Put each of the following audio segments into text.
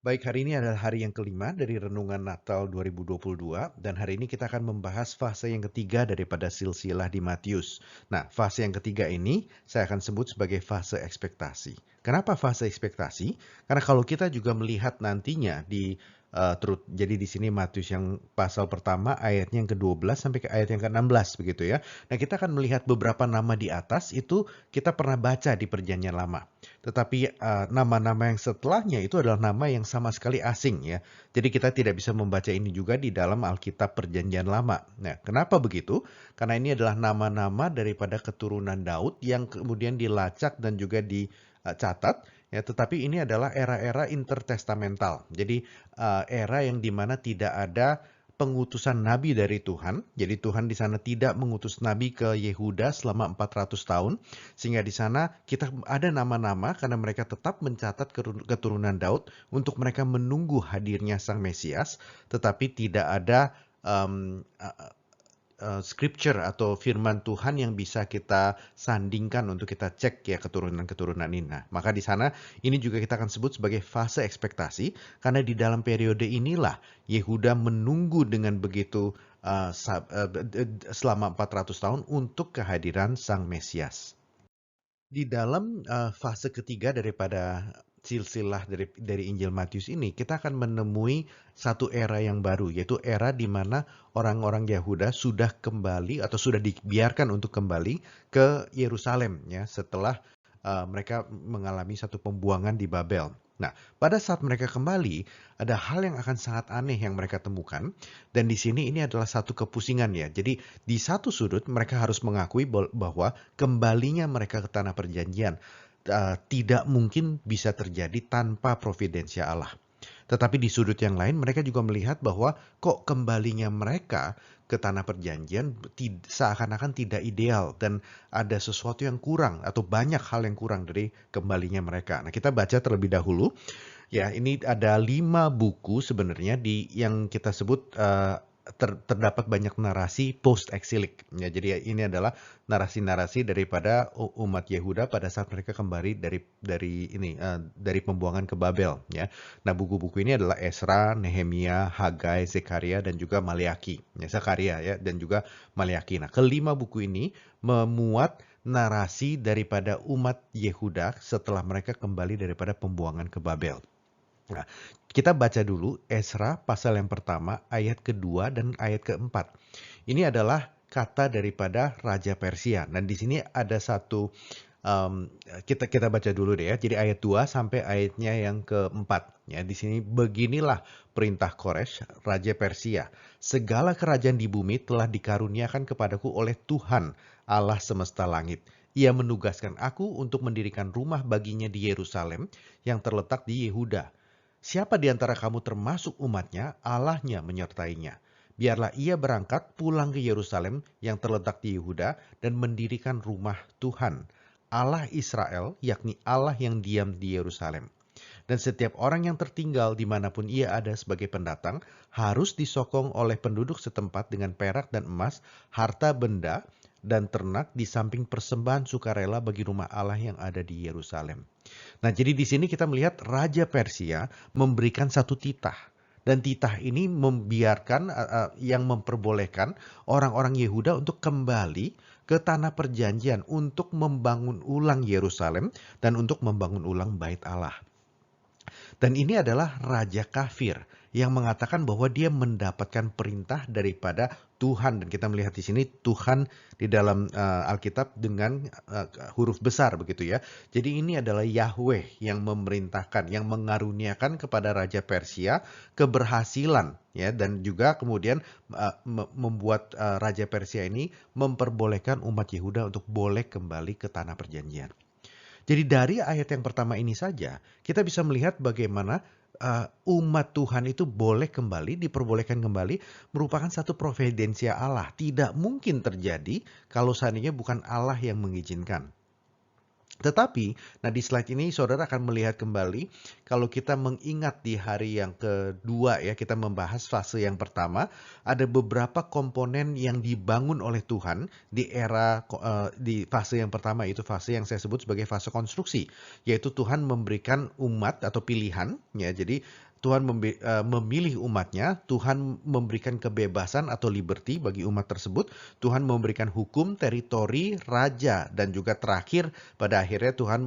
Baik, hari ini adalah hari yang kelima dari Renungan Natal 2022 dan hari ini kita akan membahas fase yang ketiga daripada silsilah di Matius. Nah, fase yang ketiga ini saya akan sebut sebagai fase ekspektasi. Kenapa fase ekspektasi? Karena kalau kita juga melihat nantinya jadi di sini Matius yang pasal pertama ayatnya yang ke-12 sampai ke ayat yang ke-16 begitu ya. Nah, kita akan melihat beberapa nama di atas itu kita pernah baca di Perjanjian Lama. Tetapi nama-nama yang setelahnya itu adalah nama yang sama sekali asing ya. Jadi kita tidak bisa membaca ini juga di dalam Alkitab Perjanjian Lama. Nah, kenapa begitu? Karena ini adalah nama-nama daripada keturunan Daud yang kemudian dilacak dan juga dicatat ya, tetapi ini adalah era-era intertestamental. Jadi era yang dimana tidak ada pengutusan nabi dari Tuhan. Jadi Tuhan di sana tidak mengutus nabi ke Yehuda selama 400 tahun. Sehingga di sana kita ada nama-nama karena mereka tetap mencatat keturunan Daud untuk mereka menunggu hadirnya Sang Mesias. Tetapi tidak ada um, scripture atau firman Tuhan yang bisa kita sandingkan untuk kita cek ya keturunan-keturunan ini. Nah, maka di sana ini juga kita akan sebut sebagai fase ekspektasi karena di dalam periode inilah Yehuda menunggu dengan begitu selama 400 tahun untuk kehadiran Sang Mesias. Di dalam fase ketiga daripada silsilah dari Injil Matius ini, kita akan menemui satu era yang baru, yaitu era di mana orang-orang Yahuda sudah kembali atau sudah dibiarkan untuk kembali ke Yerusalem ya setelah mereka mengalami satu pembuangan di Babel. Nah, pada saat mereka kembali, ada hal yang akan sangat aneh yang mereka temukan, dan di sini ini adalah satu kepusingan ya. Jadi di satu sudut mereka harus mengakui bahwa kembalinya mereka ke tanah perjanjian tidak mungkin bisa terjadi tanpa providensia Allah. Tetapi di sudut yang lain mereka juga melihat bahwa kok kembalinya mereka ke tanah perjanjian seakan-akan tidak ideal dan ada sesuatu yang kurang atau banyak hal yang kurang dari kembalinya mereka. Nah, kita baca terlebih dahulu. Ya, ini ada 5 buku sebenarnya yang kita sebut terdapat banyak narasi post-exilik. Ya, jadi ini adalah narasi-narasi daripada umat Yehuda pada saat mereka kembali dari pembuangan ke Babel. Ya, nah buku-buku ini adalah Esra, Nehemia, Hagai, Zekaria dan juga Maleaki. Ya, Zakaria ya dan juga Maleaki. Nah, kelima buku ini memuat narasi daripada umat Yehuda setelah mereka kembali daripada pembuangan ke Babel. Nah, kita baca dulu Esra pasal yang pertama, ayat kedua dan ayat keempat. Ini adalah kata daripada Raja Persia. Dan di sini ada satu, kita baca dulu deh ya. Jadi ayat 2 sampai ayatnya yang keempat. Ya, di sini beginilah perintah Koresh, Raja Persia. Segala kerajaan di bumi telah dikaruniakan kepadaku oleh Tuhan, Allah semesta langit. Ia menugaskan aku untuk mendirikan rumah baginya di Yerusalem yang terletak di Yehuda. Siapa di antara kamu termasuk umatnya, Allahnya menyertainya. Biarlah ia berangkat pulang ke Yerusalem yang terletak di Yehuda dan mendirikan rumah Tuhan, Allah Israel, yakni Allah yang diam di Yerusalem. Dan setiap orang yang tertinggal dimanapun ia ada sebagai pendatang, harus disokong oleh penduduk setempat dengan perak dan emas, harta benda, dan ternak di samping persembahan sukarela bagi rumah Allah yang ada di Yerusalem. Nah, jadi di sini kita melihat Raja Persia memberikan satu titah. Dan titah ini yang memperbolehkan orang-orang Yehuda untuk kembali ke tanah perjanjian untuk membangun ulang Yerusalem dan untuk membangun ulang Bait Allah. Dan ini adalah raja kafir yang mengatakan bahwa dia mendapatkan perintah daripada Tuhan. Dan kita melihat di sini Tuhan di dalam Alkitab dengan huruf besar begitu ya. Jadi ini adalah Yahweh yang memerintahkan, yang mengaruniakan kepada Raja Persia keberhasilan ya, dan juga kemudian membuat Raja Persia ini memperbolehkan umat Yehuda untuk boleh kembali ke tanah perjanjian. Jadi dari ayat yang pertama ini saja, kita bisa melihat bagaimana umat Tuhan itu boleh kembali, diperbolehkan kembali, merupakan satu providensia Allah. Tidak mungkin terjadi kalau seandainya bukan Allah yang mengizinkan. Tetapi, nah di slide ini saudara akan melihat kembali, kalau kita mengingat di hari yang kedua ya, kita membahas fase yang pertama, ada beberapa komponen yang dibangun oleh Tuhan di fase yang pertama, itu fase yang saya sebut sebagai fase konstruksi, yaitu Tuhan memberikan umat atau pilihan, ya jadi Tuhan memilih umatnya, Tuhan memberikan kebebasan atau liberty bagi umat tersebut, Tuhan memberikan hukum, teritori, raja, dan juga terakhir pada akhirnya Tuhan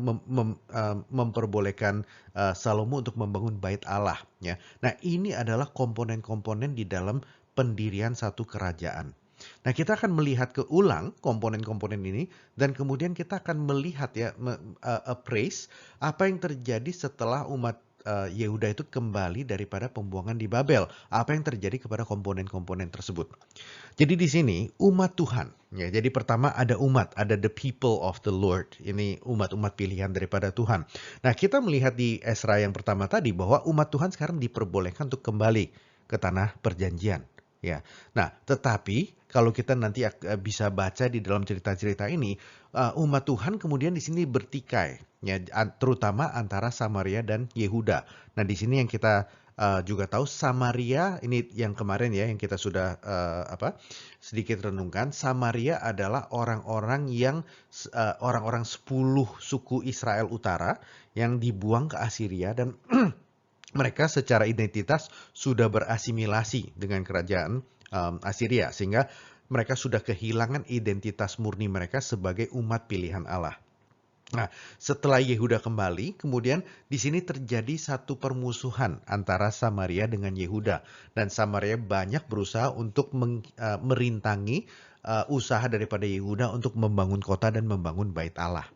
memperbolehkan Salomo untuk membangun bait Allah. Ya. Nah ini adalah komponen-komponen di dalam pendirian satu kerajaan. Nah kita akan melihat keulang komponen-komponen ini dan kemudian kita akan melihat ya appraise apa yang terjadi setelah umat Yehuda itu kembali daripada pembuangan di Babel. Apa yang terjadi kepada komponen-komponen tersebut. Jadi di sini umat Tuhan. Ya, jadi pertama ada umat, ada the people of the Lord. Ini umat-umat pilihan daripada Tuhan. Nah kita melihat di Esra yang pertama tadi bahwa umat Tuhan sekarang diperbolehkan untuk kembali ke tanah perjanjian. Ya, nah tetapi kalau kita nanti bisa baca di dalam cerita-cerita ini, umat Tuhan kemudian di sini bertikai, ya, terutama antara Samaria dan Yehuda. Nah di sini yang kita juga tahu Samaria ini yang kemarin ya yang kita sudah sedikit renungkan. Samaria adalah orang-orang yang orang-orang 10 suku Israel Utara yang dibuang ke Asiria dan mereka secara identitas sudah berasimilasi dengan kerajaan Asiria sehingga mereka sudah kehilangan identitas murni mereka sebagai umat pilihan Allah. Nah, setelah Yehuda kembali, kemudian di sini terjadi satu permusuhan antara Samaria dengan Yehuda dan Samaria banyak berusaha untuk merintangi usaha daripada Yehuda untuk membangun kota dan membangun bait Allah.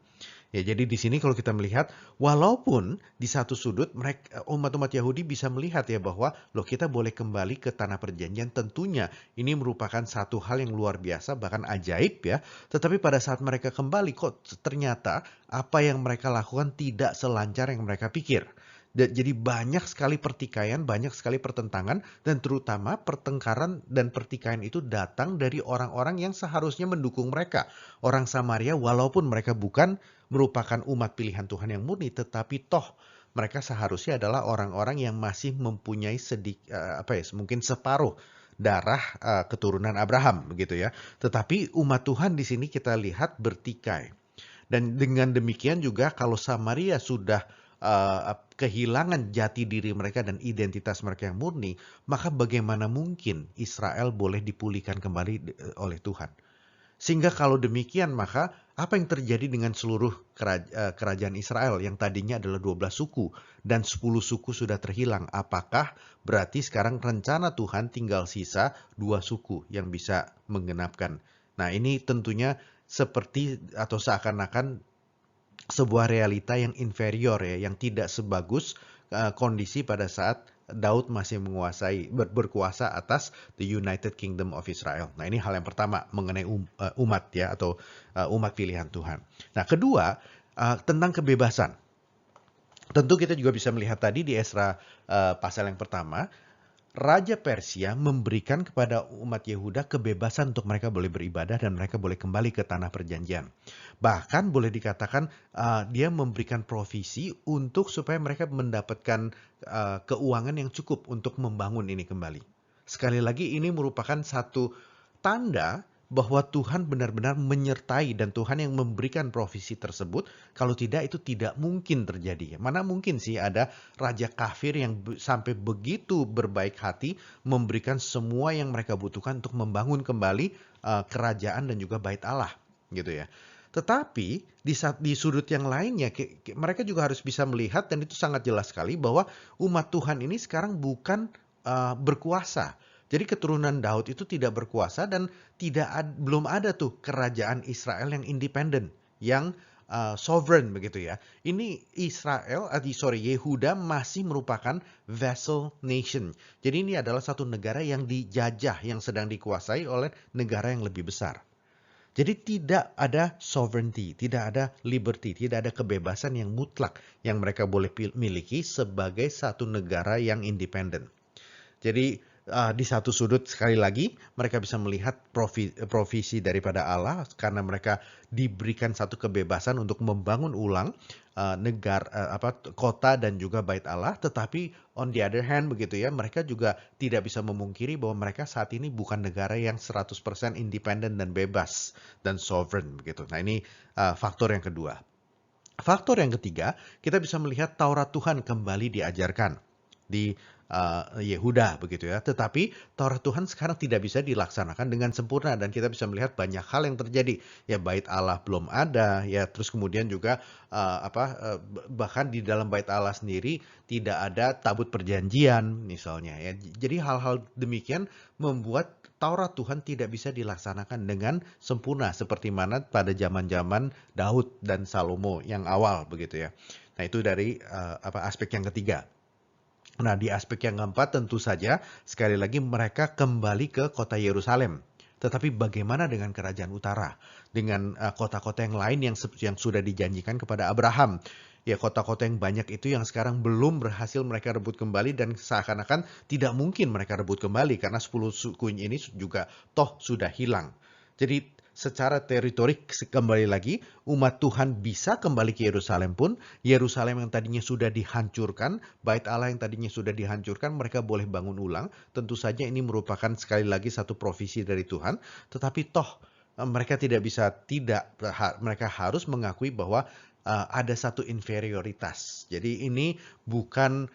Ya, jadi di sini kalau kita melihat, walaupun di satu sudut mereka umat-umat Yahudi bisa melihat ya bahwa loh kita boleh kembali ke tanah perjanjian, tentunya ini merupakan satu hal yang luar biasa bahkan ajaib ya. Tetapi pada saat mereka kembali kok ternyata apa yang mereka lakukan tidak selancar yang mereka pikir. Jadi banyak sekali pertikaian, banyak sekali pertentangan, dan terutama pertengkaran dan pertikaian itu datang dari orang-orang yang seharusnya mendukung mereka. Orang Samaria walaupun mereka bukan merupakan umat pilihan Tuhan yang murni, tetapi toh mereka seharusnya adalah orang-orang yang masih mempunyai mungkin separuh darah keturunan Abraham begitu ya. Tetapi umat Tuhan di sini kita lihat bertikai. Dan dengan demikian juga kalau Samaria sudah kehilangan jati diri mereka dan identitas mereka yang murni, maka bagaimana mungkin Israel boleh dipulihkan kembali oleh Tuhan? Sehingga kalau demikian maka apa yang terjadi dengan seluruh kerajaan Israel yang tadinya adalah 12 suku dan 10 suku sudah terhilang? Apakah berarti sekarang rencana Tuhan tinggal sisa 2 suku yang bisa menggenapkan? Nah ini tentunya seperti atau seakan-akan sebuah realita yang inferior ya, yang tidak sebagus kondisi pada saat Daud masih menguasai berkuasa atas the United Kingdom of Israel. Nah, ini hal yang pertama mengenai umat ya atau umat pilihan Tuhan. Nah, kedua tentang kebebasan. Tentu kita juga bisa melihat tadi di Esra pasal yang pertama, Raja Persia memberikan kepada umat Yehuda kebebasan untuk mereka boleh beribadah dan mereka boleh kembali ke tanah perjanjian. Bahkan boleh dikatakan dia memberikan provisi untuk supaya mereka mendapatkan keuangan yang cukup untuk membangun ini kembali. Sekali lagi ini merupakan satu tanda bahwa Tuhan benar-benar menyertai dan Tuhan yang memberikan provisi tersebut. Kalau tidak itu tidak mungkin terjadi. Mana mungkin sih ada raja kafir yang sampai begitu berbaik hati memberikan semua yang mereka butuhkan untuk membangun kembali kerajaan dan juga bait Allah gitu ya. Tetapi di sudut yang lainnya mereka juga harus bisa melihat dan itu sangat jelas sekali bahwa umat Tuhan ini sekarang bukan berkuasa. Jadi keturunan Daud itu tidak berkuasa dan belum ada tuh kerajaan Israel yang independen, yang sovereign begitu ya. Ini Yehuda masih merupakan vassal nation. Jadi ini adalah satu negara yang dijajah, yang sedang dikuasai oleh negara yang lebih besar. Jadi tidak ada sovereignty, tidak ada liberty, tidak ada kebebasan yang mutlak yang mereka boleh miliki sebagai satu negara yang independen. Jadi di satu sudut sekali lagi mereka bisa melihat provisi daripada Allah karena mereka diberikan satu kebebasan untuk membangun ulang kota dan juga bait Allah. Tetapi on the other hand begitu ya, mereka juga tidak bisa memungkiri bahwa mereka saat ini bukan negara yang 100% independen dan bebas dan sovereign begitu. Nah ini faktor yang kedua. Faktor yang ketiga, kita bisa melihat Taurat Tuhan kembali diajarkan. di Yehuda begitu ya. Tetapi Taurat Tuhan sekarang tidak bisa dilaksanakan dengan sempurna dan kita bisa melihat banyak hal yang terjadi. Ya bait Allah belum ada ya, terus kemudian juga bahkan di dalam bait Allah sendiri tidak ada tabut perjanjian misalnya ya. Jadi hal-hal demikian membuat Taurat Tuhan tidak bisa dilaksanakan dengan sempurna seperti mana pada zaman-zaman Daud dan Salomo yang awal begitu ya. Nah, itu dari aspek yang ketiga. Nah, di aspek yang keempat tentu saja sekali lagi mereka kembali ke kota Yerusalem. Tetapi bagaimana dengan kerajaan utara? Dengan kota-kota yang lain yang sudah dijanjikan kepada Abraham? Ya, kota-kota yang banyak itu yang sekarang belum berhasil mereka rebut kembali dan seakan-akan tidak mungkin mereka rebut kembali karena 10 suku ini juga toh sudah hilang. Jadi secara teritori kembali lagi umat Tuhan bisa kembali ke Yerusalem pun, Yerusalem yang tadinya sudah dihancurkan, bait Allah yang tadinya sudah dihancurkan, mereka boleh bangun ulang. Tentu saja ini merupakan sekali lagi satu provisi dari Tuhan, tetapi toh mereka tidak bisa mereka harus mengakui bahwa ada satu inferioritas. Jadi ini bukan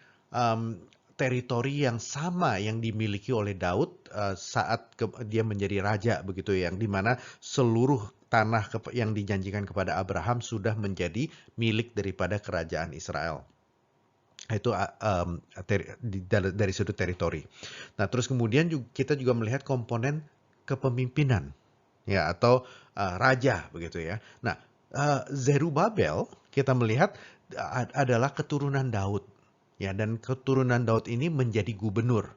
teritori yang sama yang dimiliki oleh Daud saat dia menjadi raja begitu, yang dimana seluruh tanah yang dijanjikan kepada Abraham sudah menjadi milik daripada kerajaan Israel. Itu dari sudut teritori. Nah, terus kemudian kita juga melihat komponen kepemimpinan ya, atau raja begitu ya. Nah, Zerubabel kita melihat adalah keturunan Daud ya, dan keturunan Daud ini menjadi gubernur.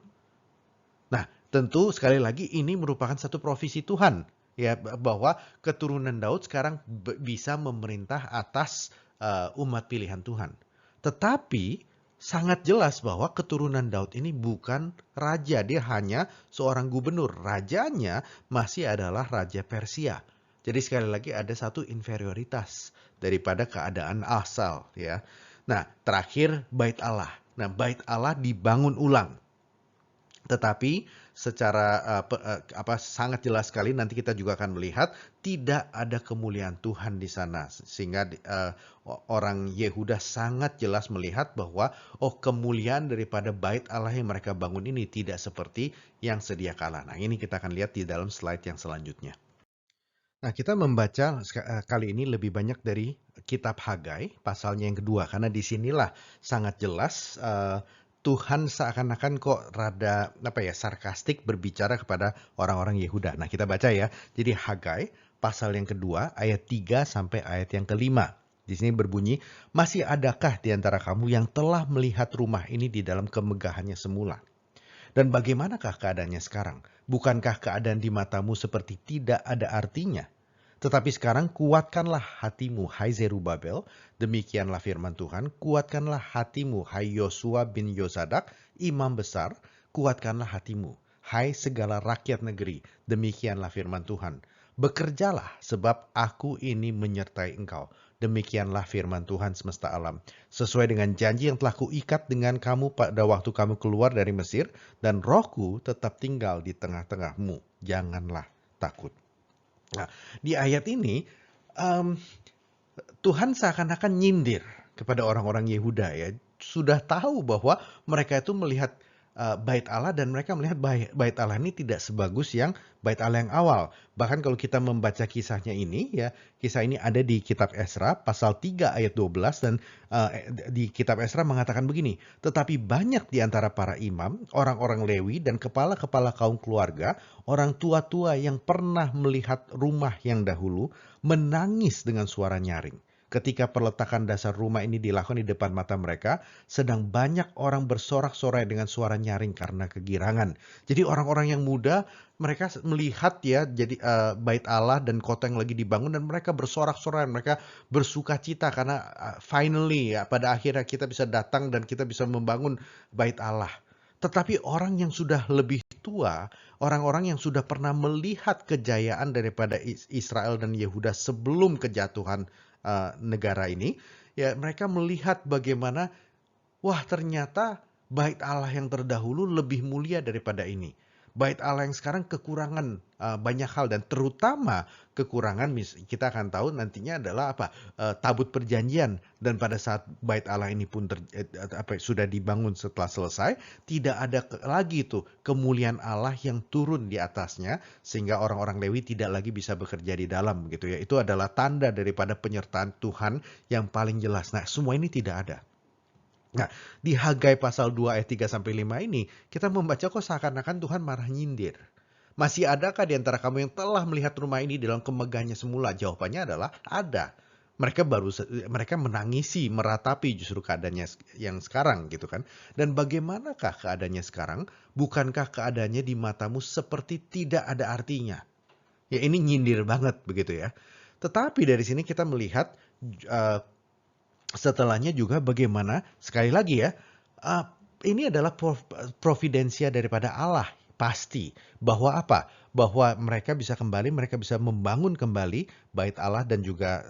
Nah, tentu sekali lagi ini merupakan satu provisi Tuhan ya, bahwa keturunan Daud sekarang bisa memerintah atas umat pilihan Tuhan. Tetapi sangat jelas bahwa keturunan Daud ini bukan raja, dia hanya seorang gubernur. Rajanya masih adalah Raja Persia. Jadi sekali lagi ada satu inferioritas daripada keadaan asal ya. Nah, terakhir bait Allah. Nah, bait Allah dibangun ulang. Tetapi secara sangat jelas sekali nanti kita juga akan melihat tidak ada kemuliaan Tuhan di sana, sehingga orang Yehuda sangat jelas melihat bahwa kemuliaan daripada bait Allah yang mereka bangun ini tidak seperti yang sedia kala. Nah, ini kita akan lihat di dalam slide yang selanjutnya. Nah, kita membaca kali ini lebih banyak dari kitab Hagai, pasalnya yang kedua, karena disinilah sangat jelas Tuhan seakan-akan kok rada sarkastik berbicara kepada orang-orang Yehuda. Nah, kita baca ya. Jadi Hagai pasal yang kedua ayat 3 sampai ayat yang kelima. Di sini berbunyi, "Masih adakah di antara kamu yang telah melihat rumah ini di dalam kemegahannya semula? Dan bagaimanakah keadaannya sekarang? Bukankah keadaan di matamu seperti tidak ada artinya? Tetapi sekarang kuatkanlah hatimu, hai Zerubabel, demikianlah firman Tuhan, kuatkanlah hatimu, hai Yosua bin Yosadak, imam besar, kuatkanlah hatimu, hai segala rakyat negeri, demikianlah firman Tuhan. Bekerjalah, sebab aku ini menyertai engkau. Demikianlah firman Tuhan semesta alam. Sesuai dengan janji yang telah kuikat dengan kamu pada waktu kamu keluar dari Mesir, dan rohku tetap tinggal di tengah-tengahmu. Janganlah takut." Nah, di ayat ini Tuhan seakan-akan nyindir kepada orang-orang Yehuda ya. Sudah tahu bahwa mereka itu melihat bait Allah dan mereka melihat bait Allah ini tidak sebagus yang bait Allah yang awal. Bahkan kalau kita membaca kisahnya ini ya, kisah ini ada di kitab Esra pasal 3 ayat 12 dan di kitab Esra mengatakan begini, "Tetapi banyak di antara para imam, orang-orang Lewi dan kepala-kepala kaum keluarga, orang tua-tua yang pernah melihat rumah yang dahulu menangis dengan suara nyaring. Ketika peletakan dasar rumah ini dilakukan di depan mata mereka, sedang banyak orang bersorak-sorai dengan suara nyaring karena kegirangan." Jadi orang-orang yang muda, mereka melihat ya, jadi bait Allah dan kota yang lagi dibangun dan mereka bersorak-sorai, mereka bersuka cita karena finally ya, pada akhirnya kita bisa datang dan kita bisa membangun bait Allah. Tetapi orang yang sudah lebih tua, orang-orang yang sudah pernah melihat kejayaan daripada Israel dan Yehuda sebelum kejatuhan negara ini, ya mereka melihat bagaimana, wah ternyata bait Allah yang terdahulu lebih mulia daripada ini. Bait Allah yang sekarang kekurangan banyak hal, dan terutama kekurangan kita akan tahu nantinya adalah apa? Tabut perjanjian. Dan pada saat bait Allah ini pun sudah dibangun setelah selesai, tidak ada lagi tuh kemuliaan Allah yang turun di atasnya, sehingga orang-orang Lewi tidak lagi bisa bekerja di dalam gitu ya. Itu adalah tanda daripada penyertaan Tuhan yang paling jelas. Nah, semua ini tidak ada. Nah, di Hagai pasal 2 ayat 3 sampai 5 ini, kita membaca kok seakan-akan Tuhan marah nyindir. Masih adakah di antara kamu yang telah melihat rumah ini dalam kemegahannya semula? Jawabannya adalah ada. Mereka menangisi, meratapi justru keadaannya yang sekarang gitu kan. Dan bagaimanakah keadaannya sekarang? Bukankah keadaannya di matamu seperti tidak ada artinya? Ya, ini nyindir banget begitu ya. Tetapi dari sini kita melihat uh, setelahnya juga bagaimana, sekali lagi ya, ini adalah providensia daripada Allah, pasti. Bahwa apa? Bahwa mereka bisa kembali, mereka bisa membangun kembali bait Allah dan juga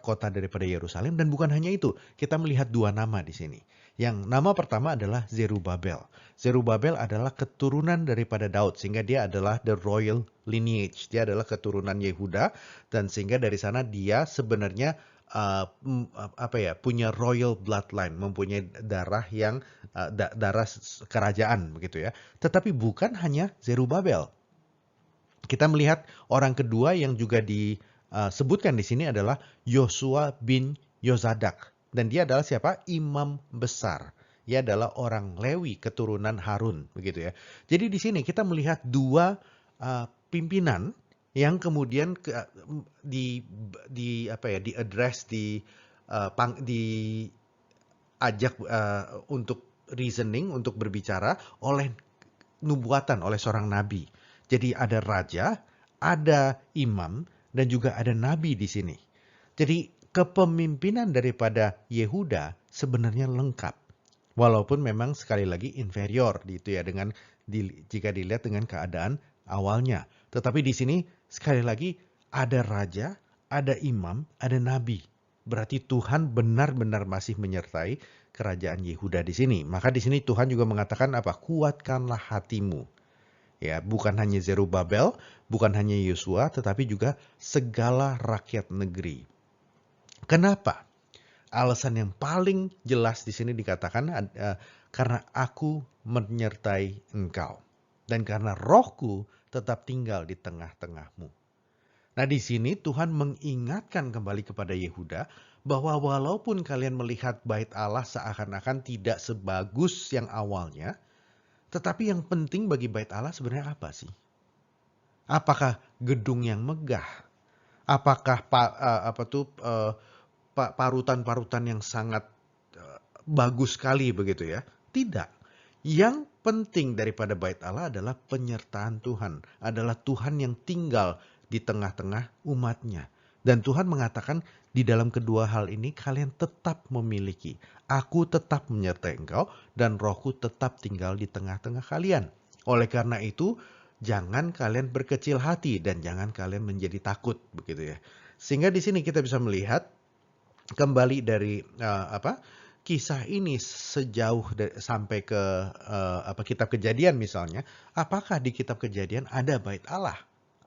kota daripada Yerusalem. Dan bukan hanya itu, kita melihat dua nama di sini. Yang nama pertama adalah Zerubabel. Zerubabel adalah keturunan daripada Daud, sehingga dia adalah the royal lineage. Dia adalah keturunan Yehuda, dan sehingga dari sana dia sebenarnya punya royal bloodline, mempunyai darah yang darah kerajaan begitu ya. Tetapi bukan hanya Zerubabel. Kita melihat orang kedua yang juga disebutkan di sini adalah Yosua bin Yozadak, dan dia adalah siapa? Imam besar. Dia adalah orang Lewi, keturunan Harun begitu ya. Jadi di sini kita melihat dua pimpinan yang kemudian diaddress, diajak untuk reasoning, untuk berbicara oleh nubuatan, oleh seorang nabi. Jadi ada raja, ada imam, dan juga ada nabi di sini. Jadi kepemimpinan daripada Yehuda sebenarnya lengkap. Walaupun memang sekali lagi inferior gitu ya, jika dilihat dengan keadaan awalnya. Tetapi di sini sekali lagi ada raja, ada imam, ada nabi. Berarti Tuhan benar-benar masih menyertai kerajaan Yehuda di sini. Maka di sini Tuhan juga mengatakan apa? Kuatkanlah hatimu. Ya, bukan hanya Zerubabel, bukan hanya Yosua, tetapi juga segala rakyat negeri. Kenapa? Alasan yang paling jelas di sini dikatakan karena aku menyertai engkau, dan karena rohku tetap tinggal di tengah-tengahmu. Nah, di sini Tuhan mengingatkan kembali kepada Yehuda bahwa walaupun kalian melihat bait Allah seakan-akan tidak sebagus yang awalnya, tetapi yang penting bagi bait Allah sebenarnya apa sih? Apakah gedung yang megah? Apakah parutan-parutan yang sangat bagus sekali begitu ya? Tidak. Yang penting daripada bait Allah adalah penyertaan Tuhan. Adalah Tuhan yang tinggal di tengah-tengah umatnya. Dan Tuhan mengatakan di dalam kedua hal ini kalian tetap memiliki. Aku tetap menyertai engkau dan rohku tetap tinggal di tengah-tengah kalian. Oleh karena itu, jangan kalian berkecil hati dan jangan kalian menjadi takut begitu ya. Sehingga di sini kita bisa melihat kembali dari kisah ini sejauh sampai ke kitab Kejadian misalnya. Apakah di kitab Kejadian ada bait Allah?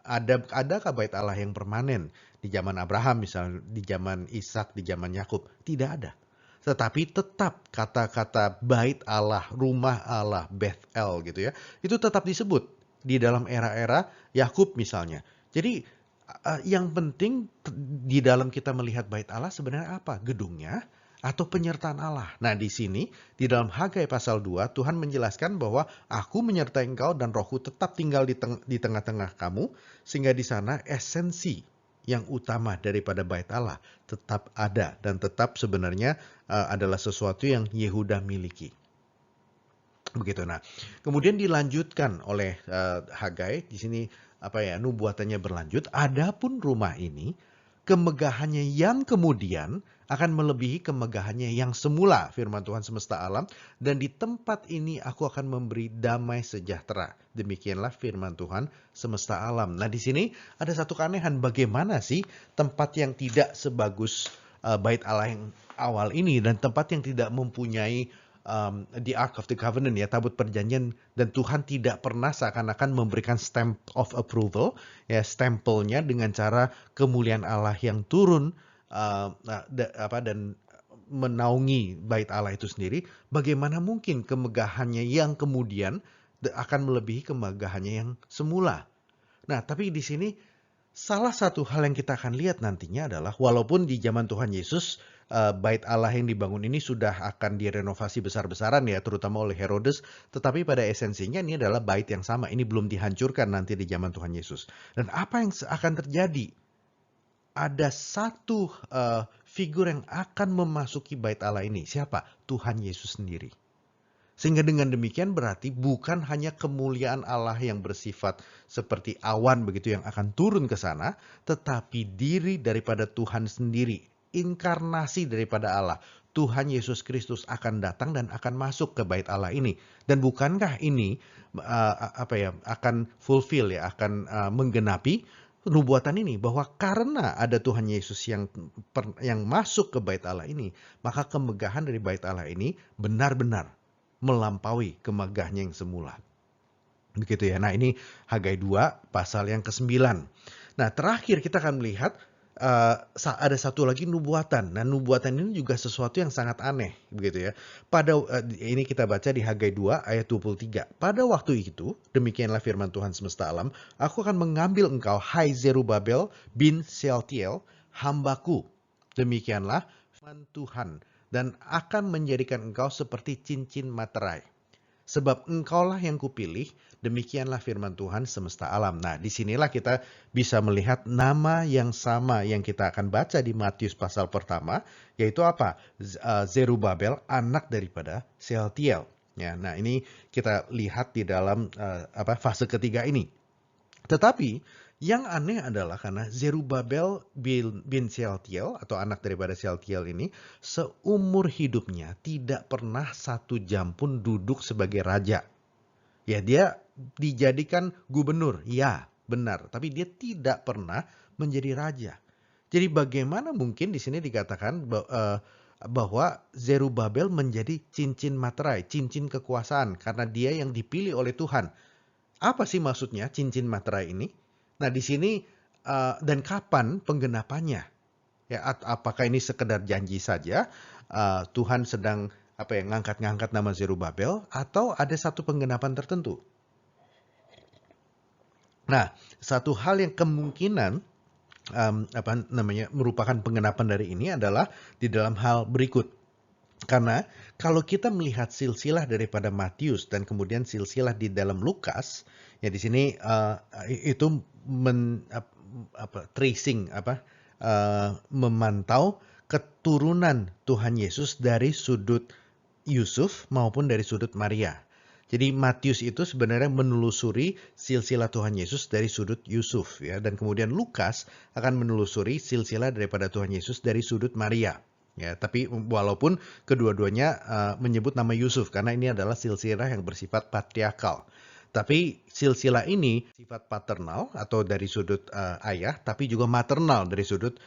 Adakah bait Allah yang permanen di zaman Abraham misalnya, di zaman Ishak, di zaman Yakub? Tidak ada. Tetapi tetap kata-kata bait Allah, rumah Allah, Bethel gitu ya, itu tetap disebut di dalam era-era Yakub misalnya. Jadi yang penting di dalam kita melihat bait Allah sebenarnya apa? Gedungnya atau penyertaan Allah. Nah, di sini di dalam Hagai pasal 2 Tuhan menjelaskan bahwa aku menyertai engkau dan rohku tetap tinggal di tengah-tengah kamu, sehingga di sana esensi yang utama daripada bait Allah tetap ada dan tetap sebenarnya adalah sesuatu yang Yehuda miliki. Begitu. Nah, kemudian dilanjutkan oleh Hagai di sini nubuatannya berlanjut. Adapun rumah ini kemegahannya yang kemudian akan melebihi kemegahannya yang semula, firman Tuhan semesta alam, dan di tempat ini aku akan memberi damai sejahtera. Demikianlah firman Tuhan semesta alam. Nah, di sini ada satu keanehan, bagaimana sih tempat yang tidak sebagus bait Allah yang awal ini dan tempat yang tidak mempunyai the Ark of the Covenant ya, tabut perjanjian, dan Tuhan tidak pernah seakan-akan memberikan stamp of approval ya, stempelnya dengan cara kemuliaan Allah yang turun dan menaungi bait Allah itu sendiri. Bagaimana mungkin kemegahannya yang kemudian akan melebihi kemegahannya yang semula. Nah, tapi di sini salah satu hal yang kita akan lihat nantinya adalah walaupun di zaman Tuhan Yesus bait Allah yang dibangun ini sudah akan direnovasi besar-besaran ya, terutama oleh Herodes, tetapi pada esensinya ini adalah bait yang sama. Ini belum dihancurkan nanti di zaman Tuhan Yesus. Dan apa yang akan terjadi? Ada satu figur yang akan memasuki bait Allah ini. Siapa? Tuhan Yesus sendiri. Sehingga dengan demikian berarti bukan hanya kemuliaan Allah yang bersifat seperti awan begitu yang akan turun ke sana, tetapi diri daripada Tuhan sendiri, inkarnasi daripada Allah, Tuhan Yesus Kristus akan datang dan akan masuk ke bait Allah ini. Dan bukankah ini akan fulfill ya, akan menggenapi nubuatan ini, bahwa karena ada Tuhan Yesus yang masuk ke bait Allah ini, maka kemegahan dari bait Allah ini benar-benar melampaui kemegahnya yang semula. Begitu ya. Nah, ini Hagai 2 pasal yang ke-9. Nah, terakhir kita akan melihat ada satu lagi nubuatan. Nah, nubuatan ini juga sesuatu yang sangat aneh, begitu ya. Ini kita baca di Hagai 2 ayat 23. Pada waktu itu, demikianlah firman Tuhan semesta alam, aku akan mengambil engkau, hai Zerubabel bin Shealtiel, hambaku. Demikianlah firman Tuhan, dan akan menjadikan engkau seperti cincin materai. Sebab engkaulah yang kupilih, demikianlah firman Tuhan semesta alam. Nah, disinilah kita bisa melihat nama yang sama yang kita akan baca di Matius pasal pertama, yaitu apa? Zerubabel, anak daripada Shealtiel. Ya, nah ini kita lihat di dalam fase ketiga ini. Tetapi yang aneh adalah karena Zerubabel bin Shealtiel atau anak daripada Shealtiel ini seumur hidupnya tidak pernah 1 jam pun duduk sebagai raja. Ya, dia dijadikan gubernur, ya benar, tapi dia tidak pernah menjadi raja. Jadi bagaimana mungkin di sini dikatakan bahwa Zerubabel menjadi cincin materai, cincin kekuasaan, karena dia yang dipilih oleh Tuhan. Apa sih maksudnya cincin materai ini? Nah, di sini dan kapan penggenapannya? Ya, apakah ini sekedar janji saja? Tuhan sedang ngangkat-ngangkat nama Zerubabel, atau ada satu penggenapan tertentu? Nah, satu hal yang kemungkinan merupakan penggenapan dari ini adalah di dalam hal berikut. Karena kalau kita melihat silsilah daripada Matius dan kemudian silsilah di dalam Lukas, ya di sini itu memantau keturunan Tuhan Yesus dari sudut Yusuf maupun dari sudut Maria. Jadi Matius itu sebenarnya menelusuri silsilah Tuhan Yesus dari sudut Yusuf ya, dan kemudian Lukas akan menelusuri silsilah daripada Tuhan Yesus dari sudut Maria. Ya, tapi walaupun kedua-duanya menyebut nama Yusuf karena ini adalah silsilah yang bersifat patriarkal. Tapi silsilah ini sifat paternal atau dari sudut ayah, tapi juga maternal dari sudut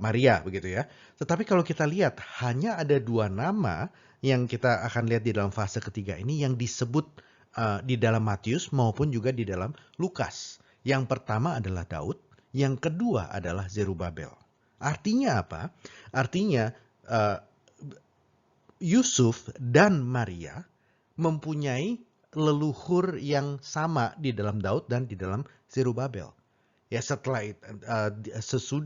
Maria, begitu ya. Tetapi kalau kita lihat hanya ada 2 nama yang kita akan lihat di dalam fase ketiga ini yang disebut di dalam Matius maupun juga di dalam Lukas. Yang pertama adalah Daud, yang kedua adalah Zerubabel. Artinya apa? Artinya Yusuf dan Maria mempunyai leluhur yang sama di dalam Daud dan di dalam Zerubabel. Ya, setelah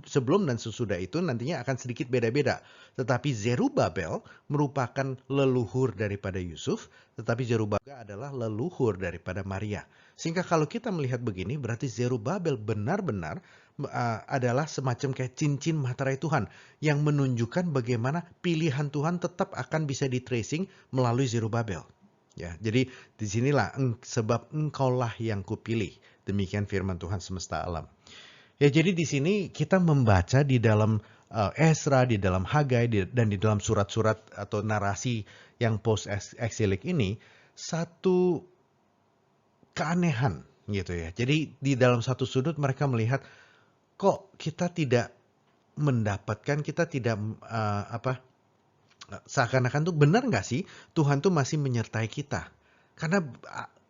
sebelum dan sesudah itu nantinya akan sedikit beda-beda. Tetapi Zerubabel merupakan leluhur daripada Yusuf, tetapi Zerubabel adalah leluhur daripada Maria. Sehingga kalau kita melihat begini, berarti Zerubabel benar-benar adalah semacam kayak cincin materai Tuhan yang menunjukkan bagaimana pilihan Tuhan tetap akan bisa di-tracing melalui Zerubabel. Ya, jadi disinilah sebab engkaulah yang kupilih. Demikian firman Tuhan semesta alam. Ya, jadi di sini kita membaca di dalam Ezra, di dalam Hagai, dan di dalam surat-surat atau narasi yang post-eksilik ini satu keanehan gitu ya. Jadi di dalam satu sudut mereka melihat kok kita tidak mendapatkan, kita tidak seakan-akan tuh benar nggak sih Tuhan tuh masih menyertai kita? Karena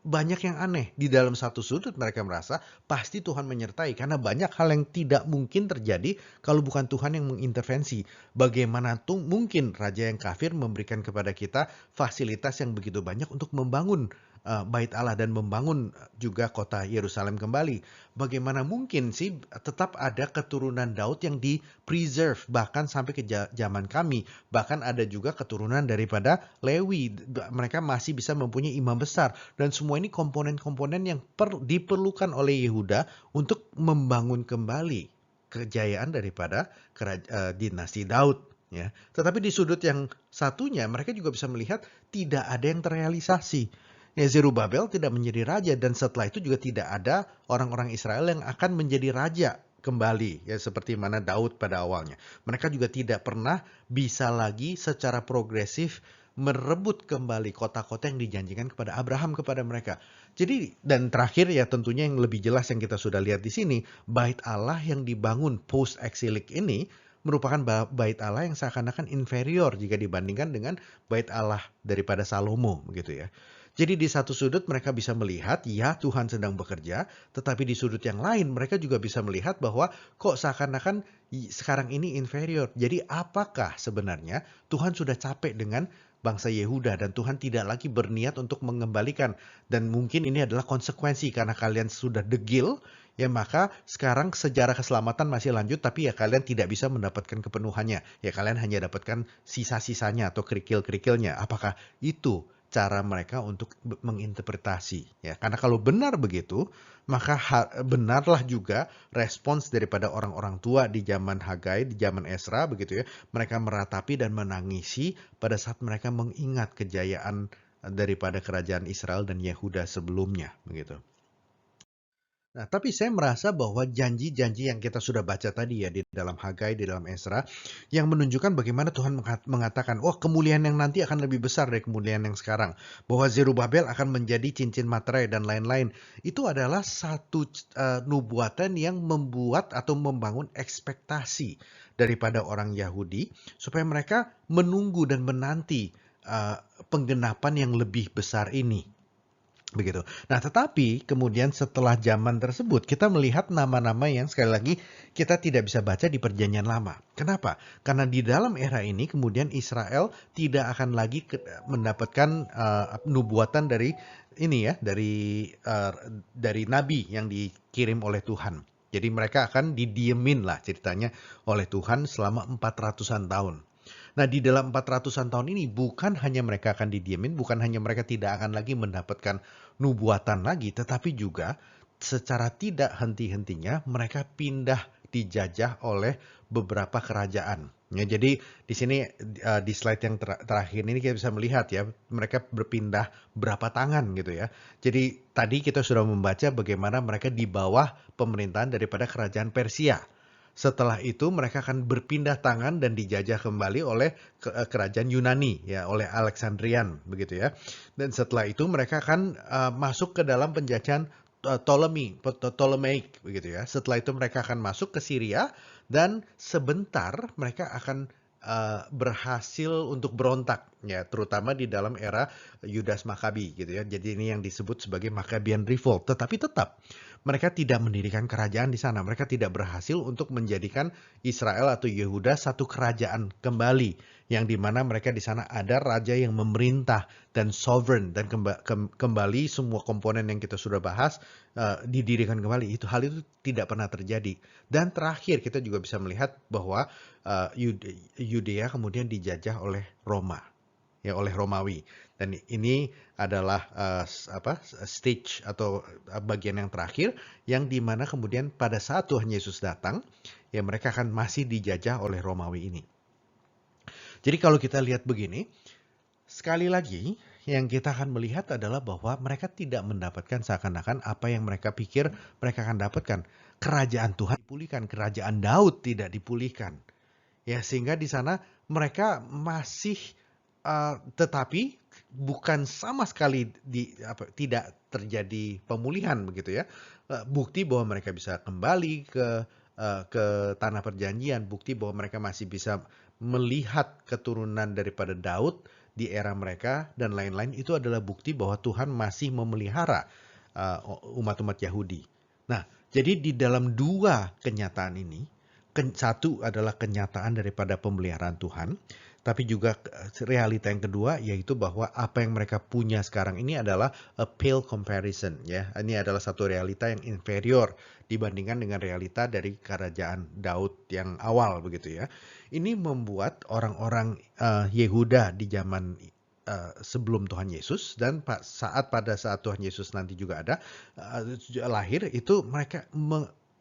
banyak yang aneh. Di dalam satu sudut mereka merasa pasti Tuhan menyertai karena banyak hal yang tidak mungkin terjadi kalau bukan Tuhan yang mengintervensi. Bagaimana tuh mungkin raja yang kafir memberikan kepada kita fasilitas yang begitu banyak untuk membangun bait Allah dan membangun juga kota Yerusalem kembali. Bagaimana mungkin sih tetap ada keturunan Daud yang di-preserve bahkan sampai ke zaman kami. Bahkan ada juga keturunan daripada Lewi. Mereka masih bisa mempunyai imam besar. Dan semua ini komponen-komponen yang diperlukan oleh Yehuda untuk membangun kembali kejayaan daripada dinasti Daud. Ya. Tetapi di sudut yang satunya mereka juga bisa melihat tidak ada yang terrealisasi. Ya, Zerubabel tidak menjadi raja dan setelah itu juga tidak ada orang-orang Israel yang akan menjadi raja kembali ya seperti mana Daud pada awalnya. Mereka juga tidak pernah bisa lagi secara progresif merebut kembali kota-kota yang dijanjikan kepada Abraham kepada mereka. Jadi dan terakhir ya tentunya yang lebih jelas yang kita sudah lihat di sini, bait Allah yang dibangun post exilik ini merupakan bait Allah yang seakan-akan inferior jika dibandingkan dengan bait Allah daripada Salomo begitu ya. Jadi di satu sudut mereka bisa melihat, ya Tuhan sedang bekerja, tetapi di sudut yang lain mereka juga bisa melihat bahwa kok seakan-akan sekarang ini inferior. Jadi apakah sebenarnya Tuhan sudah capek dengan bangsa Yehuda dan Tuhan tidak lagi berniat untuk mengembalikan. Dan mungkin ini adalah konsekuensi karena kalian sudah degil, ya maka sekarang sejarah keselamatan masih lanjut tapi ya kalian tidak bisa mendapatkan kepenuhannya. Ya kalian hanya dapatkan sisa-sisanya atau kerikil-kerikilnya. Apakah itu cara mereka untuk menginterpretasi ya karena kalau benar begitu maka benarlah juga respons daripada orang-orang tua di zaman Hagai di zaman Esra begitu ya mereka meratapi dan menangisi pada saat mereka mengingat kejayaan daripada kerajaan Israel dan Yehuda sebelumnya begitu. Nah, tapi saya merasa bahwa janji-janji yang kita sudah baca tadi ya di dalam Hagai, di dalam Esra, yang menunjukkan bagaimana Tuhan mengatakan, oh kemuliaan yang nanti akan lebih besar dari kemuliaan yang sekarang. Bahwa Zerubabel akan menjadi cincin materai dan lain-lain. Itu adalah satu nubuatan yang membuat atau membangun ekspektasi daripada orang Yahudi, supaya mereka menunggu dan menanti penggenapan yang lebih besar ini. Begitu. Nah, tetapi kemudian setelah zaman tersebut, kita melihat nama-nama yang sekali lagi kita tidak bisa baca di Perjanjian Lama. Kenapa? Karena di dalam era ini kemudian Israel tidak akan lagi mendapatkan nubuatan dari ini ya, dari nabi yang dikirim oleh Tuhan. Jadi mereka akan didiemin lah ceritanya oleh Tuhan selama 400-an tahun. Nah, di dalam 400-an tahun ini bukan hanya mereka akan didiemin, bukan hanya mereka tidak akan lagi mendapatkan nubuatan lagi, tetapi juga secara tidak henti-hentinya mereka pindah dijajah oleh beberapa kerajaan. Ya, jadi di sini di slide yang terakhir ini kita bisa melihat ya, mereka berpindah berapa tangan gitu ya. Jadi tadi kita sudah membaca bagaimana mereka di bawah pemerintahan daripada kerajaan Persia. Setelah itu mereka akan berpindah tangan dan dijajah kembali oleh kerajaan Yunani ya oleh Alexandrian begitu ya. Dan setelah itu mereka akan masuk ke dalam penjajahan Ptolemaic begitu ya. Setelah itu mereka akan masuk ke Syria dan sebentar mereka akan berhasil untuk berontak ya terutama di dalam era Yudas Makabi gitu ya. Jadi ini yang disebut sebagai Maccabean Revolt. Tetapi tetap mereka tidak mendirikan kerajaan di sana. Mereka tidak berhasil untuk menjadikan Israel atau Yehuda satu kerajaan kembali. Yang dimana mereka di sana ada raja yang memerintah dan sovereign. Dan kembali semua komponen yang kita sudah bahas didirikan kembali. Hal itu tidak pernah terjadi. Dan terakhir kita juga bisa melihat bahwa Yudea kemudian dijajah oleh Roma. Ya, oleh Romawi. Dan ini adalah stage atau bagian yang terakhir yang dimana kemudian pada saat Tuhan Yesus datang, ya mereka akan masih dijajah oleh Romawi ini. Jadi kalau kita lihat begini, sekali lagi yang kita akan melihat adalah bahwa mereka tidak mendapatkan seakan-akan apa yang mereka pikir mereka akan dapatkan. Kerajaan Tuhan dipulihkan, kerajaan Daud tidak dipulihkan. Ya, sehingga di sana mereka masih tetapi bukan sama sekali tidak terjadi pemulihan begitu ya. Bukti bahwa mereka bisa kembali ke tanah perjanjian, bukti bahwa mereka masih bisa melihat keturunan daripada Daud di era mereka dan lain-lain, itu adalah bukti bahwa Tuhan masih memelihara umat-umat Yahudi. Nah, jadi di dalam dua kenyataan ini, satu adalah kenyataan daripada pemeliharaan Tuhan, tapi juga realita yang kedua yaitu bahwa apa yang mereka punya sekarang ini adalah a pale comparison, ya. Ini adalah satu realita yang inferior dibandingkan dengan realita dari kerajaan Daud yang awal, begitu ya. Ini membuat orang-orang Yehuda di zaman sebelum Tuhan Yesus dan pada saat Tuhan Yesus nanti juga ada lahir, itu mereka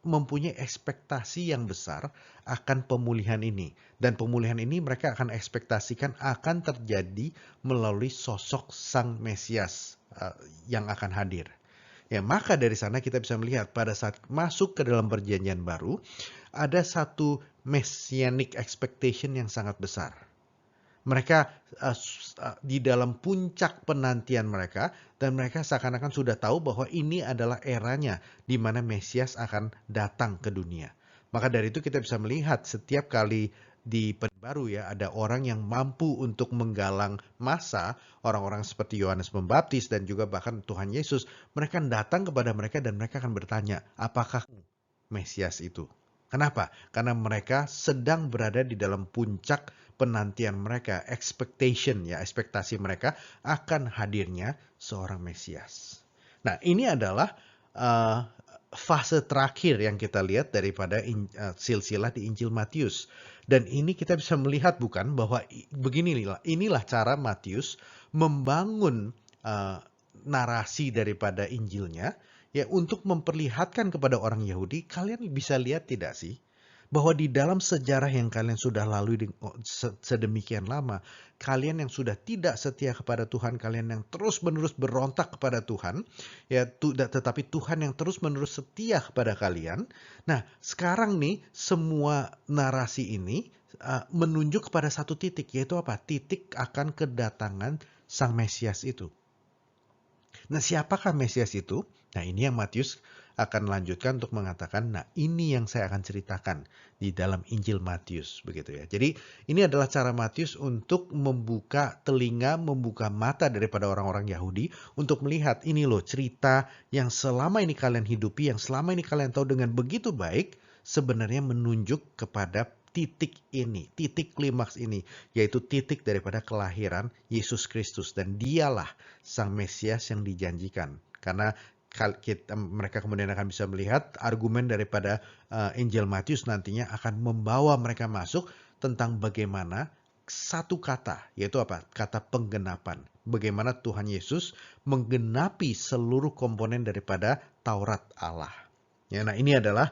mempunyai ekspektasi yang besar akan pemulihan ini. Dan pemulihan ini mereka akan ekspektasikan akan terjadi melalui sosok Sang Mesias yang akan hadir. Ya, maka dari sana kita bisa melihat pada saat masuk ke dalam perjanjian baru, ada satu messianic expectation yang sangat besar. Mereka di dalam puncak penantian mereka, dan mereka seakan-akan sudah tahu bahwa ini adalah eranya di mana Mesias akan datang ke dunia. Maka dari itu kita bisa melihat setiap kali di Perjanjian Baru ya, ada orang yang mampu untuk menggalang massa, orang-orang seperti Yohanes Pembaptis dan juga bahkan Tuhan Yesus, mereka datang kepada mereka dan mereka akan bertanya, apakah Mesias itu? Kenapa? Karena mereka sedang berada di dalam puncak penantian mereka, ekspektasi mereka akan hadirnya seorang Mesias. Nah, ini adalah fase terakhir yang kita lihat daripada silsilah di Injil Matius. Dan ini kita bisa melihat bukan bahwa inilah cara Matius membangun narasi daripada Injilnya, ya, untuk memperlihatkan kepada orang Yahudi, kalian bisa lihat tidak sih bahwa di dalam sejarah yang kalian sudah lalui sedemikian lama, kalian yang sudah tidak setia kepada Tuhan, kalian yang terus-menerus berontak kepada Tuhan, ya, tetapi Tuhan yang terus-menerus setia kepada kalian. Nah, sekarang nih semua narasi ini menunjuk kepada satu titik, yaitu apa? Titik akan kedatangan Sang Mesias itu. Nah, siapakah Mesias itu? Nah, ini yang Matius akan lanjutkan untuk mengatakan, nah ini yang saya akan ceritakan di dalam Injil Matius, begitu ya. Jadi ini adalah cara Matius untuk membuka telinga, membuka mata daripada orang-orang Yahudi untuk melihat, ini loh cerita yang selama ini kalian hidupi, yang selama ini kalian tahu dengan begitu baik, sebenarnya menunjuk kepada titik ini, titik klimaks ini, yaitu titik daripada kelahiran Yesus Kristus, dan dialah Sang Mesias yang dijanjikan. Karena mereka kemudian akan bisa melihat argumen daripada Injil Matius nantinya akan membawa mereka masuk tentang bagaimana satu kata, yaitu apa? Kata penggenapan. Bagaimana Tuhan Yesus menggenapi seluruh komponen daripada Taurat Allah. Ya, nah ini adalah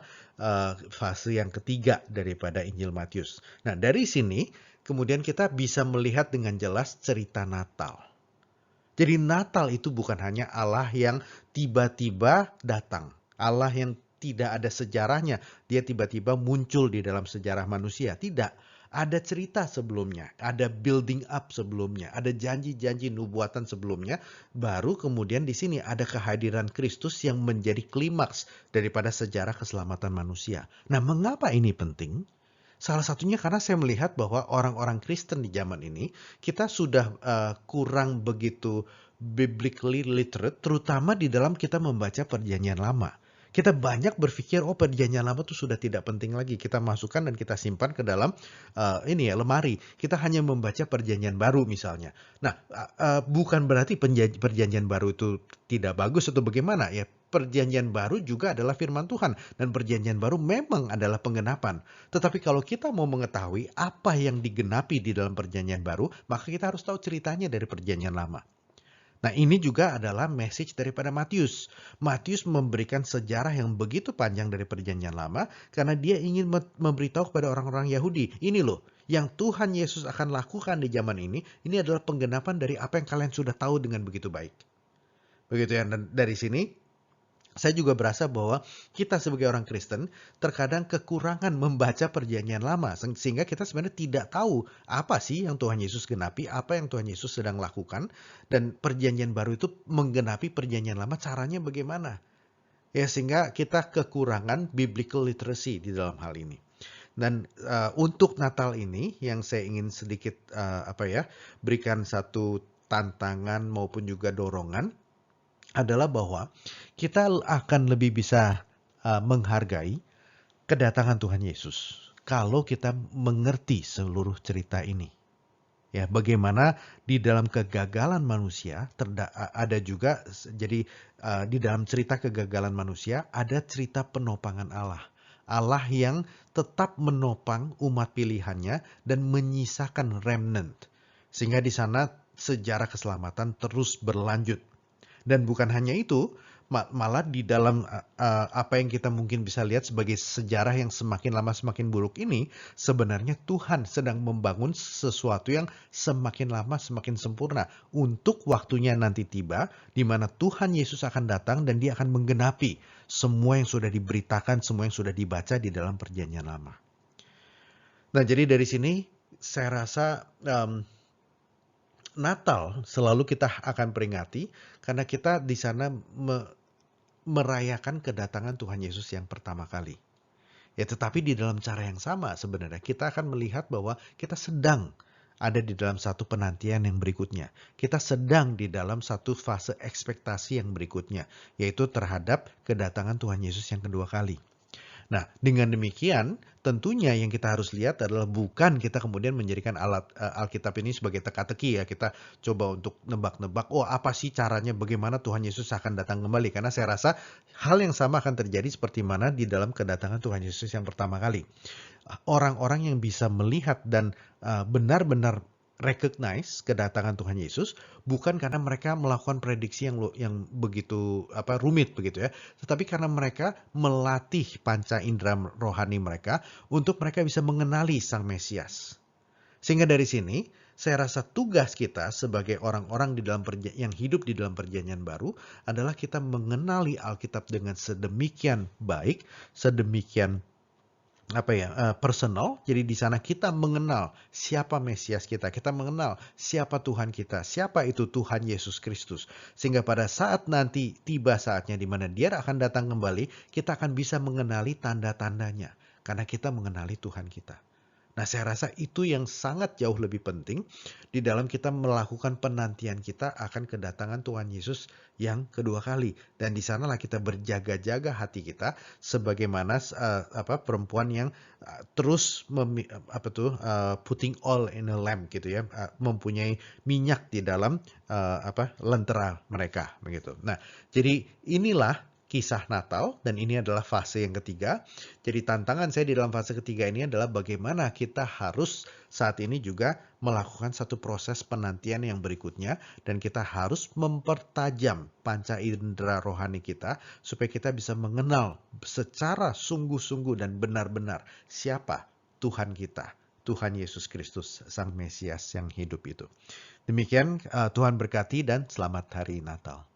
fase yang ketiga daripada Injil Matius. Nah, dari sini kemudian kita bisa melihat dengan jelas cerita Natal. Jadi Natal itu bukan hanya Allah yang tiba-tiba datang. Allah yang tidak ada sejarahnya. Dia tiba-tiba muncul di dalam sejarah manusia. Tidak. Ada cerita sebelumnya. Ada building up sebelumnya. Ada janji-janji nubuatan sebelumnya. Baru kemudian di sini ada kehadiran Kristus yang menjadi klimaks daripada sejarah keselamatan manusia. Nah, mengapa ini penting? Salah satunya karena saya melihat bahwa orang-orang Kristen di zaman ini, kita sudah kurang begitu biblically literate, terutama di dalam kita membaca Perjanjian Lama. Kita banyak berpikir, oh Perjanjian Lama itu sudah tidak penting lagi. Kita masukkan dan kita simpan ke dalam lemari. Kita hanya membaca Perjanjian Baru misalnya. Nah, bukan berarti Perjanjian Baru itu tidak bagus atau bagaimana ya. Perjanjian Baru juga adalah firman Tuhan, dan Perjanjian Baru memang adalah penggenapan. Tetapi kalau kita mau mengetahui apa yang digenapi di dalam Perjanjian Baru, maka kita harus tahu ceritanya dari Perjanjian Lama. Nah, ini juga adalah message daripada Matius. Matius memberikan sejarah yang begitu panjang dari Perjanjian Lama karena dia ingin memberitahu kepada orang-orang Yahudi, ini loh, yang Tuhan Yesus akan lakukan di zaman ini adalah penggenapan dari apa yang kalian sudah tahu dengan begitu baik. Begitu ya, dan dari sini saya juga berasa bahwa kita sebagai orang Kristen terkadang kekurangan membaca Perjanjian Lama, sehingga kita sebenarnya tidak tahu apa sih yang Tuhan Yesus genapi, apa yang Tuhan Yesus sedang lakukan, dan Perjanjian Baru itu menggenapi Perjanjian Lama caranya bagaimana. Ya, sehingga kita kekurangan biblical literacy di dalam hal ini. Dan untuk Natal ini yang saya ingin sedikit berikan satu tantangan maupun juga dorongan adalah bahwa kita akan lebih bisa menghargai kedatangan Tuhan Yesus kalau kita mengerti seluruh cerita ini. Ya, bagaimana di dalam kegagalan manusia ada juga jadi di dalam cerita kegagalan manusia ada cerita penopangan Allah. Allah yang tetap menopang umat pilihannya dan menyisakan remnant. Sehingga di sana sejarah keselamatan terus berlanjut. Dan bukan hanya itu, malah di dalam apa yang kita mungkin bisa lihat sebagai sejarah yang semakin lama semakin buruk ini, sebenarnya Tuhan sedang membangun sesuatu yang semakin lama semakin sempurna untuk waktunya nanti tiba, di mana Tuhan Yesus akan datang dan dia akan menggenapi semua yang sudah diberitakan, semua yang sudah dibaca di dalam perjanjian lama. Nah, jadi dari sini saya rasa Natal selalu kita akan peringati karena kita di sana merayakan kedatangan Tuhan Yesus yang pertama kali. Ya, tetapi di dalam cara yang sama sebenarnya kita akan melihat bahwa kita sedang ada di dalam satu penantian yang berikutnya. Kita sedang di dalam satu fase ekspektasi yang berikutnya, yaitu terhadap kedatangan Tuhan Yesus yang kedua kali. Nah, dengan demikian, tentunya yang kita harus lihat adalah bukan kita kemudian menjadikan Alkitab ini sebagai teka-teki ya. Kita coba untuk nebak-nebak, oh apa sih caranya bagaimana Tuhan Yesus akan datang kembali. Karena saya rasa hal yang sama akan terjadi seperti mana di dalam kedatangan Tuhan Yesus yang pertama kali. Orang-orang yang bisa melihat dan benar-benar recognize kedatangan Tuhan Yesus bukan karena mereka melakukan prediksi yang begitu rumit begitu ya, tetapi karena mereka melatih panca indera rohani mereka untuk mereka bisa mengenali Sang Mesias. Sehingga dari sini saya rasa tugas kita sebagai orang-orang yang hidup di dalam perjanjian baru adalah kita mengenali Alkitab dengan sedemikian baik, sedemikian personal. Jadi di sana kita mengenal siapa Mesias kita, kita mengenal siapa Tuhan kita, siapa itu Tuhan Yesus Kristus. Sehingga pada saat nanti tiba saatnya di mana Dia akan datang kembali, kita akan bisa mengenali tanda-tandanya karena kita mengenali Tuhan kita. Nah, saya rasa itu yang sangat jauh lebih penting di dalam kita melakukan penantian kita akan kedatangan Tuhan Yesus yang kedua kali. Dan di sanalah kita berjaga-jaga hati kita sebagaimana perempuan yang terus putting oil in a lamp gitu ya, mempunyai minyak di dalam lentera mereka begitu. Nah, jadi inilah kisah Natal dan ini adalah fase yang ketiga. Jadi tantangan saya di dalam fase ketiga ini adalah bagaimana kita harus saat ini juga melakukan satu proses penantian yang berikutnya dan kita harus mempertajam panca indera rohani kita supaya kita bisa mengenal secara sungguh-sungguh dan benar-benar siapa Tuhan kita, Tuhan Yesus Kristus, Sang Mesias yang hidup itu. Demikian, Tuhan berkati dan selamat hari Natal.